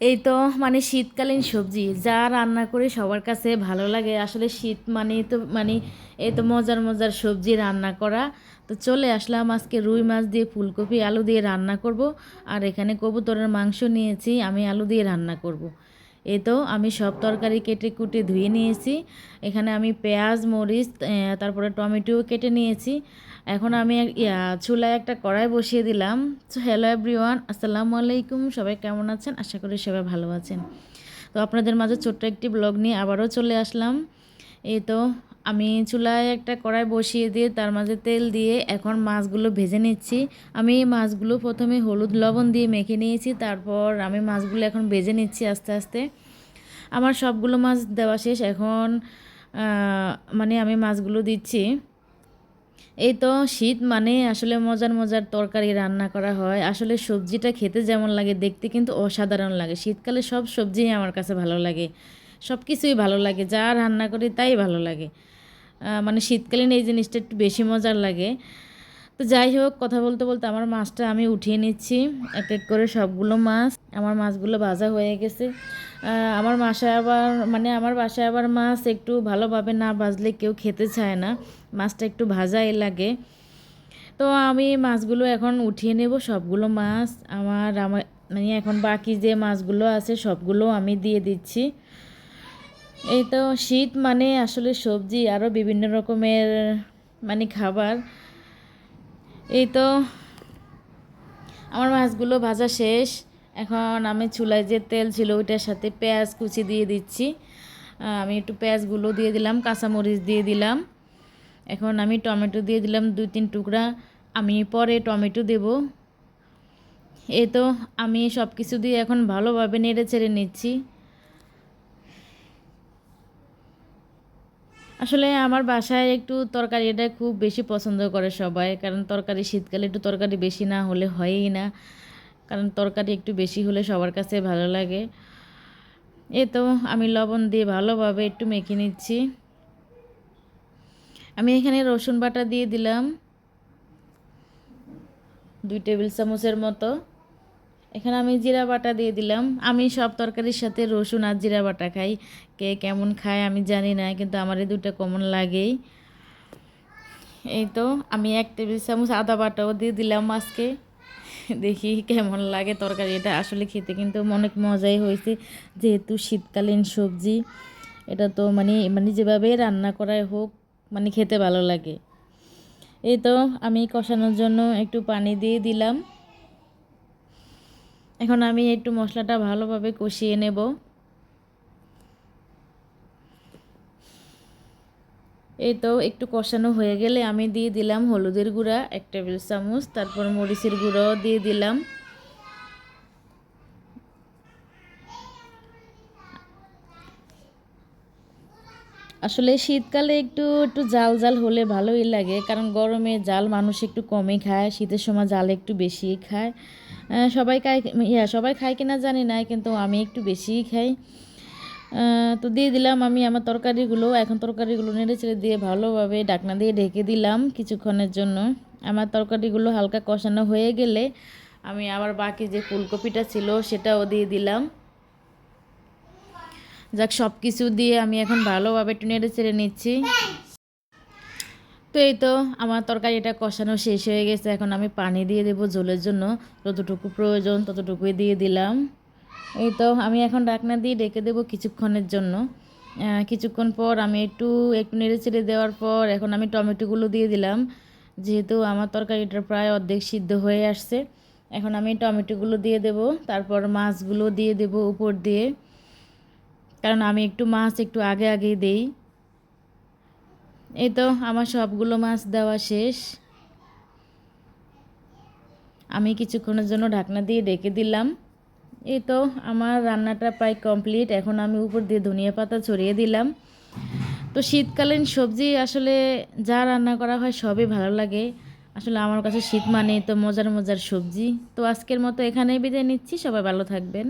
এই তো মানে শীতকালীন সবজি যা রান্না করে সবার কাছে ভালো লাগে। আসলে শীত মানে এই তো মজার মজার সবজি রান্না করা। তো চলে আসলাম আজকে রুই মাছ দিয়ে ফুলকপি আলু দিয়ে রান্না করব। আর এখানে কবুতরের মাংস নিয়েছি, আমি আলু দিয়ে রান্না করব। এই তো আমি সব তরকারি কেটে কুটে ধুয়ে নিয়েছি। এখানে আমি পেঁয়াজ মরিচ তারপরে টমেটো কেটে নিয়েছি। এখন আমি চুলায় একটা কড়াই বসিয়ে দিলাম। তো হ্যালো এভরিওয়ান, আসসালামু আলাইকুম। সবাই কেমন আছেন? আশা করি সবাই ভালো আছেন। তো আপনাদের মাঝে ছোট্ট একটি ব্লগ নিয়ে আবারও চলে আসলাম। এই তো আমি চুলায় একটা কড়াই বসিয়ে দিয়ে তার মাঝে তেল দিয়ে এখন মাছগুলো ভেজে নিচ্ছি। আমি মাছগুলো প্রথমে হলুদ লবণ দিয়ে মেখে নিয়েছি, তারপর আমি মাছগুলো এখন ভেজে নিচ্ছি আস্তে আস্তে। আমার সবগুলো মাছ দেওয়া শেষ। এখন মানে আমি মাছগুলো দিচ্ছি। এই তো শীত মানে আসলে মজার মজার তরকারি রান্না করা হয়। আসলে সবজিটা খেতে যেমন লাগে, দেখতে কিন্তু অসাধারণ লাগে। শীতকালে সব সবজিই আমার কাছে ভালো লাগে, সব কিছুই ভালো লাগে, যা রান্না করি তাই ভালো লাগে। মানে শীতকালীন এই জিনিসটা একটু বেশি মজার লাগে। তো যাই হোক, কথা বলতে বলতে আমার মাছটা আমি উঠিয়ে নিচ্ছি এক এক করে সবগুলো মাছ। আমার মাছগুলো ভাজা হয়ে গেছে। আমার বাসায় আবার মাছ একটু ভালোভাবে না ভাজলে কেউ খেতে চায় না, মাছটা একটু ভাজাই লাগে। তো আমি মাছগুলো এখন উঠিয়ে নেব সবগুলো মাছ। আমার আমার মানে এখন বাকি যে মাছগুলো আছে সবগুলো আমি দিয়ে দিচ্ছি। এই তো শীত মানে আসলে সবজি আরও বিভিন্ন রকমের মানে খাবার। এই তো আমার মাছগুলো ভাজা শেষ। এখন আমি চুলায় যে তেল ছিল ওইটার সাথে পেঁয়াজ কুচি দিয়ে দিচ্ছি। আমি একটু পেঁয়াজগুলো দিয়ে দিলাম, কাঁচামরিচ দিয়ে দিলাম। এখন আমি টমেটো দিয়ে দিলাম 2-3 টুকরা। আমি পরে টমেটো দেব। এই তো আমি সব কিছু দিয়ে এখন ভালোভাবে নেড়ে চেড়ে নিচ্ছি। আসলে আমার বাসায় একটু তরকারিটা খুব বেশি পছন্দ করে সবাই, কারণ তরকারি শীতকালে একটু তরকারি বেশি না হলে হয়ই না, কারণ তরকারি একটু বেশি হলে সবার কাছে ভালো লাগে। এই তো আমি লবণ দিয়ে ভালোভাবে একটু মেখে নিচ্ছি। আমি এখানে রসুন বাটা দিয়ে দিলাম 2 টেবিল চামচের মতো। এখানে আমি জিরা বাটা দিয়ে দিলাম। আমি সব তরকারির সাথে রসুন আর জিরা বাটা খাই। কে কেমন খায় আমি জানি না, কিন্তু আমার এই দুটো কমন লাগেই। এই তো আমি 1 টেবিল চামচ আদা বাটাও দিয়ে দিলাম আজকে। দেখি কেমন লাগে তরকারি। এটা আসলে খেতে কিন্তু অনেক মজাই হয়েছে, যেহেতু শীতকালীন সবজি। এটা তো মানে মানে যেভাবে রান্না করাই হোক, মানে খেতে ভালো লাগে। এই তো আমি কষানোর জন্য একটু পানি দিয়ে দিলাম। এখন আমি একটু মশলাটা ভালোভাবে কষিয়ে নেব। এই তো একটু কষানো হয়ে গেলে আমি দিয়ে দিলাম হলুদের গুঁড়া 1 টেবিল চামচ, তারপর মরিচের গুঁড়াও দিয়ে দিলাম। আসলে শীতকালে একটু একটু জাল জাল হলে ভালোই লাগে, কারণ গরমে জাল মানুষ একটু কমই খায়, শীতের সময় জাল একটু বেশিই খায়। সবাই খায় কিনা জানি না, কিন্তু আমি একটু বেশিই খাই। তো দিয়ে দিলাম আমি আমার তরকারিগুলো। এখন তরকারিগুলো নেড়ে চেড়ে দিয়ে ভালোভাবে ঢাকনা দিয়ে ঢেকে দিলাম কিছুক্ষণের জন্য। আমার তরকারিগুলো হালকা কষানো হয়ে গেলে আমি আবার বাকি যে ফুলকপিটা ছিল সেটাও দিয়ে দিলাম। যাক, সব কিছু দিয়ে আমি এখন ভালোভাবে একটু নেড়ে চেড়ে নিচ্ছি। তো এই তো আমার তরকারিটা কষানো শেষ হয়ে গেছে। এখন আমি পানি দিয়ে দেবো ঝোলের জন্য, যতটুকু প্রয়োজন ততটুকুই দিয়ে দিলাম। এই তো আমি এখন ঢাকনা দিয়ে ঢেকে দেবো কিছুক্ষণের জন্য। কিছুক্ষণ পর আমি একটু একটু নেড়ে চেড়ে দেওয়ার পর এখন আমি টমেটোগুলো দিয়ে দিলাম। যেহেতু আমার তরকারিটা প্রায় অর্ধেক সিদ্ধ হয়ে আসছে, এখন আমি টমেটোগুলো দিয়ে দেব, তারপর মাছগুলো দিয়ে দেব উপর দিয়ে, কারণ আমি একটু মাছ একটু আগে আগেই দেই। এই তো আমার সবগুলো মাছ দেওয়া শেষ। আমি কিছুক্ষণের জন্য ঢাকনা দিয়ে ঢেকে দিলাম। এই তো আমার রান্নাটা প্রায় কমপ্লিট। এখন আমি উপর দিয়ে ধনিয়া পাতা ছড়িয়ে দিলাম। তো শীতকালীন সবজি আসলে যা রান্না করা হয় সবই ভালো লাগে। আসলে আমার কাছে শীত মানে তো মজার মজার সবজি। তো আজকের মতো এখানেই বিদায় নিচ্ছি। সবাই ভালো থাকবেন।